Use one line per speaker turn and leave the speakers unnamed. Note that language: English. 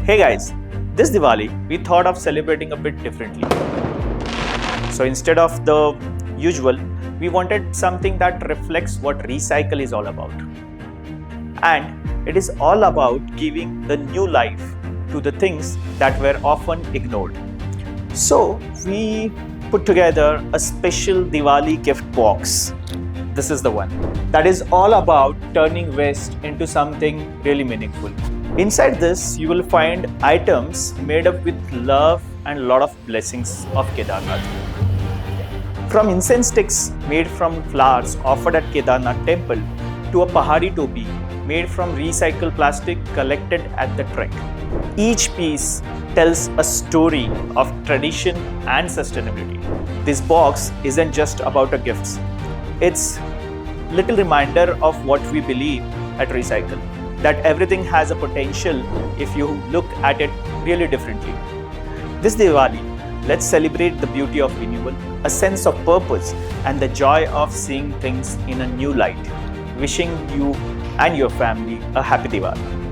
Hey guys, this Diwali we thought of celebrating a bit differently. So instead of the usual, we wanted something that reflects what Recycle is all about. And it is all about giving the new life to the things that were often ignored. So we put together a special Diwali gift box. This is the one that is all about turning waste into something really meaningful. Inside this, you will find items made up with love and a lot of blessings of Kedarnath. From incense sticks made from flowers offered at Kedarnath Temple to a Pahadi topi made from recycled plastic collected at the trek. Each piece tells a story of tradition and sustainability. This box isn't just about a gifts. It's little reminder of what we believe at Recycle, that everything has a potential if you look at it really differently. This Diwali, let's celebrate the beauty of renewal, a sense of purpose, and the joy of seeing things in a new light. Wishing you and your family a happy Diwali.